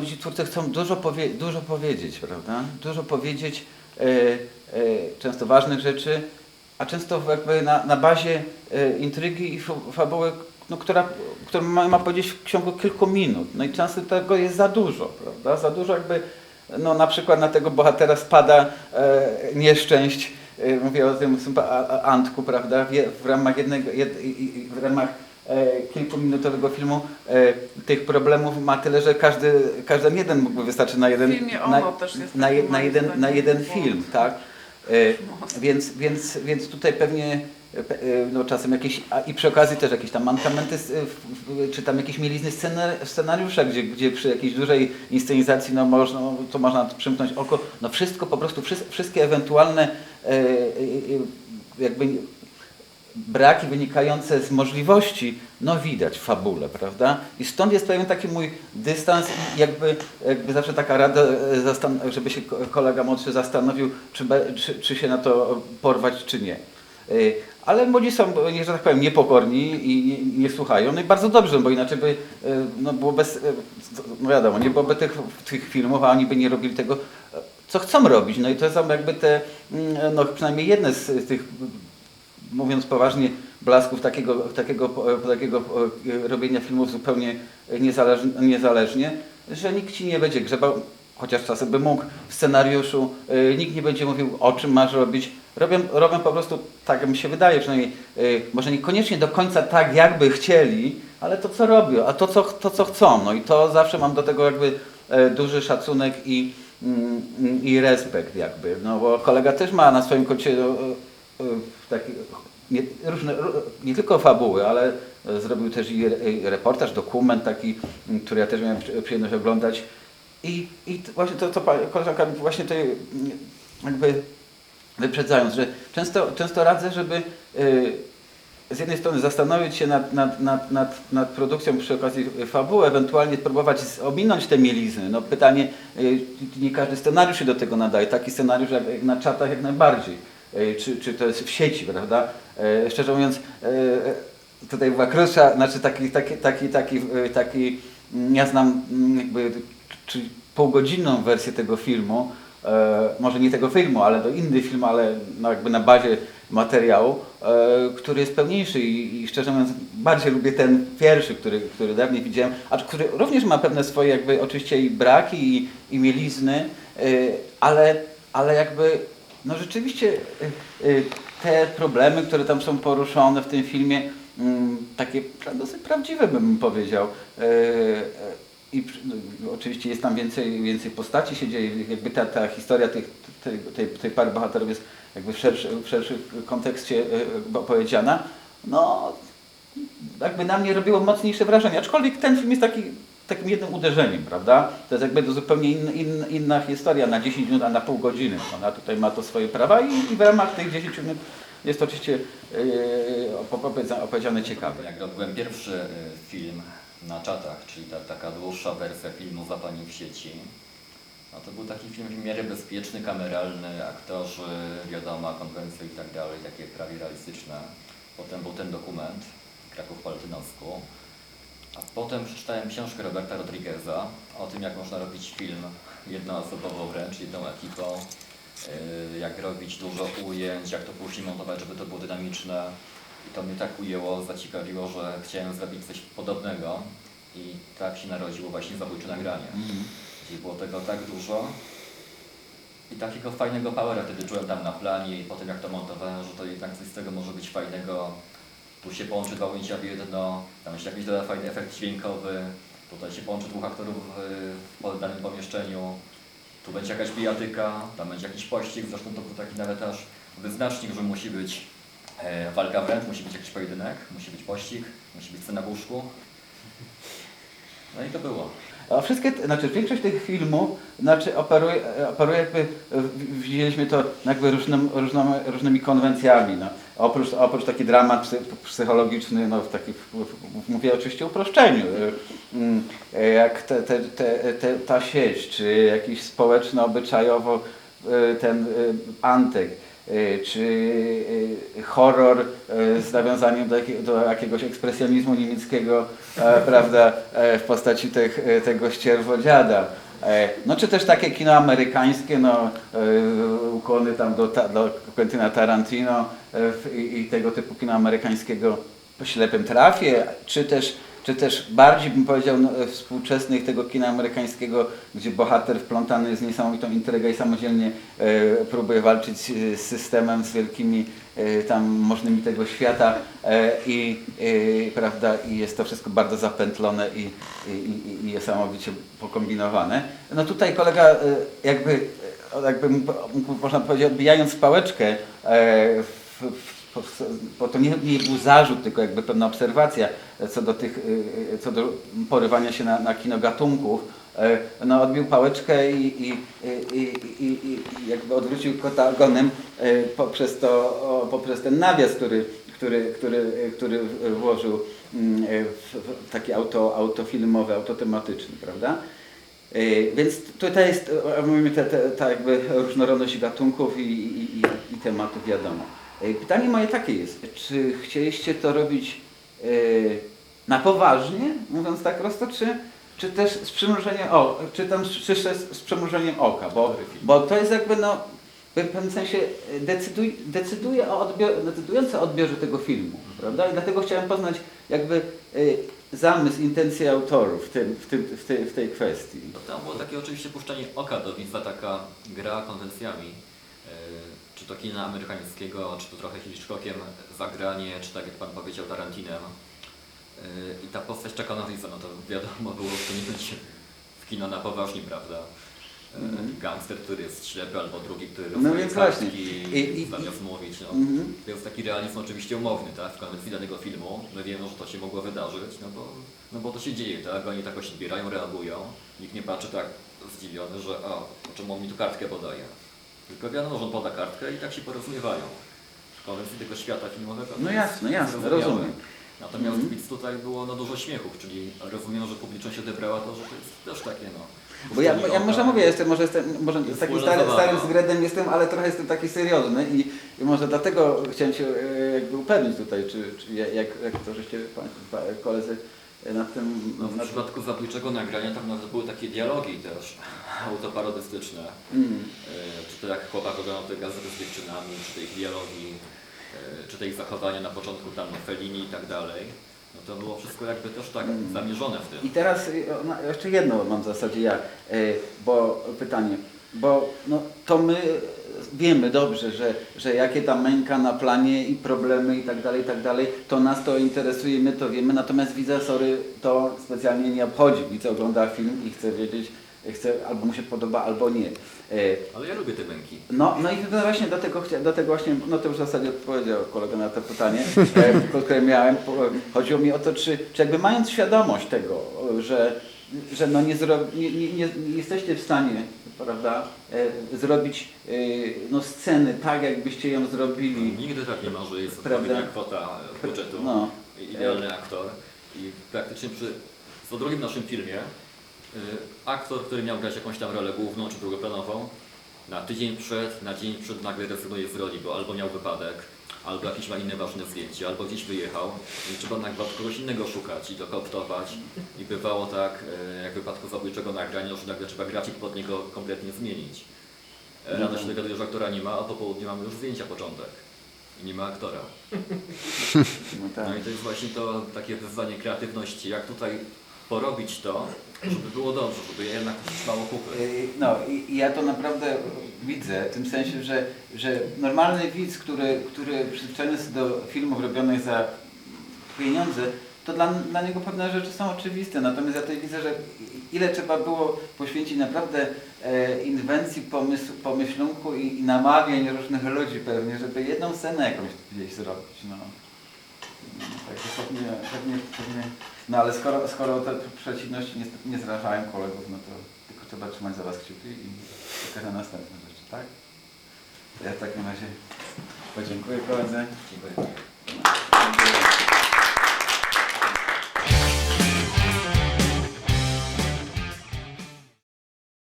ci twórcy chcą dużo powiedzieć, prawda? Dużo powiedzieć, często ważnych rzeczy, a często jakby na bazie intrygi i fabuły, no, która ma powiedzieć w ciągu kilku minut. No i często tego jest za dużo, prawda? Za dużo jakby, no na przykład na tego bohatera spada nieszczęść, mówię o tym Antku, prawda? W ramach w ramach kilkuminutowego filmu tych problemów ma tyle, że każdy jeden mógłby wystarczyć na jeden, w filmie Ono też jest na jeden film, tak? Więc tutaj pewnie no czasem jakieś, i przy okazji też jakieś tam mankamenty, czy tam jakieś mielizny scenariusza, gdzie przy jakiejś dużej inscenizacji no można przymknąć oko, no wszystko po prostu, wszystkie ewentualne jakby braki wynikające z możliwości, no widać w fabule, prawda? I stąd jest pewien taki mój dystans i jakby zawsze taka rada, żeby się kolega młodszy zastanowił, czy się na to porwać, czy nie. Ale młodzi są, że tak powiem, niepokorni i nie słuchają. No i bardzo dobrze, bo inaczej by no było no wiadomo, nie byłoby tych filmów, a oni by nie robili tego, co chcą robić. No i to są jakby te, no przynajmniej jedne z tych, mówiąc poważnie, blasków takiego robienia filmów zupełnie niezależnie, że nikt ci nie będzie grzebał, chociaż czasem by mógł w scenariuszu, nikt nie będzie mówił, o czym masz robić. Robią po prostu tak, jak mi się wydaje, przynajmniej może niekoniecznie do końca tak, jakby chcieli, ale to, co robią, a to, co chcą. No i to zawsze mam do tego jakby duży szacunek i respekt jakby. No bo kolega też ma na swoim koncie taki, nie tylko fabuły, ale zrobił też i reportaż, dokument taki, który ja też miałem przyjemność oglądać. I właśnie to koleżanka właśnie tutaj jakby wyprzedzając, że często radzę, żeby z jednej strony zastanowić się nad produkcją przy okazji fabuły, ewentualnie spróbować ominąć te mielizny. No pytanie, nie każdy scenariusz się do tego nadaje, taki scenariusz jak na czatach jak najbardziej, czy to jest w sieci, prawda? Szczerze mówiąc, tutaj była krótsza, znaczy taki, ja znam jakby półgodzinną wersję tego filmu, może nie tego filmu, ale to inny film, ale no jakby na bazie materiału, który jest pełniejszy i szczerze mówiąc bardziej lubię ten pierwszy, który dawniej widziałem, a który również ma pewne swoje jakby oczywiście i braki i mielizny, ale jakby no rzeczywiście te problemy, które tam są poruszone w tym filmie, takie dosyć prawdziwe bym powiedział. I oczywiście jest tam więcej postaci się dzieje, jakby ta historia tej pary bohaterów jest jakby w szerszym kontekście opowiedziana. No, jakby na mnie robiło mocniejsze wrażenie, aczkolwiek ten film jest takim jednym uderzeniem, prawda? To jest jakby zupełnie inna historia na 10 minut, a na pół godziny. Ona tutaj ma to swoje prawa i w ramach tych 10 minut jest to oczywiście opowiedziane ciekawe. Jak robiłem pierwszy film na czatach, czyli taka dłuższa wersja filmu Zapani w sieci, no to był taki film w miarę bezpieczny, kameralny, aktorzy, wiadoma, konwencje i tak dalej, takie prawie realistyczne. Potem był ten dokument, Kraków po latynosku, a potem przeczytałem książkę Roberta Rodrigueza o tym, jak można robić film jednoosobowo wręcz, jedną ekipą, jak robić dużo ujęć, jak to później montować, żeby to było dynamiczne. I to mnie tak ujęło, zaciekawiło, że chciałem zrobić coś podobnego i tak się narodziło właśnie Zabójcze nagranie. Gdzie było tego tak dużo i takiego fajnego powera wtedy czułem tam na planie i potem jak to montowałem, że to jednak coś z tego może być fajnego. Tu się połączy dwa ujęcia w jedno, tam się jakiś doda fajny efekt dźwiękowy, tutaj się połączy dwóch aktorów w danym pomieszczeniu, tu będzie jakaś bijatyka, tam będzie jakiś pościg, zresztą to był taki nawet aż wyznacznik, że musi być walka wręcz, musi być jakiś pojedynek, musi być pościg, musi być scena w łóżku. No i to było. A większość tych filmów operuje jakby, widzieliśmy to jakby różnymi konwencjami. No. Oprócz taki dramat psychologiczny, no mówię oczywiście o uproszczeniu, jak ta sieć, czy jakiś społeczno-obyczajowo ten Antek, czy horror z nawiązaniem do jakiegoś ekspresjonizmu niemieckiego, prawda, w postaci tego ścierwodziada. No czy też takie kino amerykańskie, no, ukłony tam do Quentina Tarantino i tego typu kino amerykańskiego po ślepym trafie, czy też bardziej bym powiedział współczesnych tego kina amerykańskiego, gdzie bohater wplątany jest w niesamowitą intrygę i samodzielnie próbuje walczyć z systemem, z wielkimi tam możnymi tego świata prawda, i jest to wszystko bardzo zapętlone i niesamowicie pokombinowane. No tutaj kolega jakby można powiedzieć, odbijając pałeczkę bo to nie był zarzut, tylko jakby pewna obserwacja co do porywania się na kino gatunków. No, odbił pałeczkę i jakby odwrócił kota ogonem poprzez ten nawias, który włożył w taki autofilmowy, autotematyczny, prawda? Więc tutaj jest ta jakby różnorodność gatunków i tematów wiadomo. Pytanie moje takie jest, czy chcieliście to robić na poważnie, mówiąc tak prosto, czy też z przymrużeniem oka, czy tam z przymrużeniem oka, bo to jest jakby no, w pewnym sensie decydujące o odbiorze tego filmu, prawda? I dlatego chciałem poznać jakby zamysł, intencje autorów w tej kwestii. Tam było takie oczywiście puszczenie oka do widza, taka gra konwencjami. Czy to kina amerykańskiego, czy to trochę Hitchcockiem zagranie, czy tak jak Pan powiedział Tarantinem. I ta postać czeka na widza, no to wiadomo było, że to nie będzie w kino na poważnie, prawda? Gangster, który jest ślepy, albo drugi, który rozdaje kartki zamiast mówić. No. To jest taki realizm oczywiście umowny, tak? W konwencji danego filmu. My wiemy, że to się mogło wydarzyć, no bo to się dzieje, tak? Oni tak odbierają, reagują. Nikt nie patrzy tak zdziwiony, że czemu on mi tu kartkę podaje. Tylko wiadomo, że on poda kartkę i tak się porozumiewają. W konwencji tego świata filmowego. No jasne, rozumiem. Natomiast widz tutaj było dużo śmiechów, czyli rozumiem, że publiczność odebrała to, że to jest też takie Bo ja może mówię, jestem takim starym zgredem jestem, ale trochę jestem taki seriozny i może dlatego chciałem się jakby upewnić tutaj, czy jak to żeście koledzy nad tym... No, w przypadku zabójczego nagrania tam nawet były takie dialogi też autoparodystyczne. Czy to jak chłopak oglądał te gazety z dziewczynami, czy te ich dialogi, czy te ich zachowania na początku tam Fellini i tak dalej. No to było wszystko jakby też tak zamierzone w tym. I teraz jeszcze jedno mam w zasadzie pytanie, bo no, to my wiemy dobrze, że jakie tam męka na planie i problemy i tak dalej, to nas to interesuje, my to wiemy, natomiast widza, to specjalnie nie obchodzi. Widz ogląda film i chce wiedzieć, albo mu się podoba, albo nie. Ale ja lubię te męki. No i to właśnie do tego właśnie, no to już w zasadzie odpowiedział kolega na to pytanie, które miałem. Chodziło mi o to, czy jakby mając świadomość tego, że no nie jesteście w stanie, prawda, zrobić no sceny tak, jakbyście ją zrobili. Nigdy tak nie ma, że jest odpowiednia kwota budżetu, idealny aktor. I praktycznie w drugim naszym filmie aktor, który miał grać jakąś tam rolę główną czy drugoplanową, na dzień przed nagle rezygnuje z roli, bo albo miał wypadek, albo jakieś ma inne ważne zdjęcie, albo gdzieś wyjechał i trzeba nagle kogoś innego szukać i dokooptować. I bywało tak, jak w wypadku zabójczego nagrania, że nagle trzeba grafik pod niego kompletnie zmienić. Rano się dowiaduje, że aktora nie ma, a po południu mamy już zdjęcia początek. I nie ma aktora. No i to jest właśnie to takie wyzwanie kreatywności, jak tutaj porobić to, żeby było dobrze, żeby jednak trwało kupy. No i ja to naprawdę widzę, w tym sensie, że normalny widz, który przyzwyczajony jest do filmów robionych za pieniądze, to dla niego pewne rzeczy są oczywiste. Natomiast ja tutaj widzę, że ile trzeba było poświęcić naprawdę inwencji, pomyślunku i namawiań różnych ludzi pewnie, żeby jedną scenę jakąś gdzieś zrobić. No. Tak, pewnie. No ale skoro te przeciwności niestety nie zrażają kolegów, no to tylko trzeba trzymać za was kciuki i czekać na następne rzeczy, tak? Ja w takim razie podziękuję koledze. Dziękuję.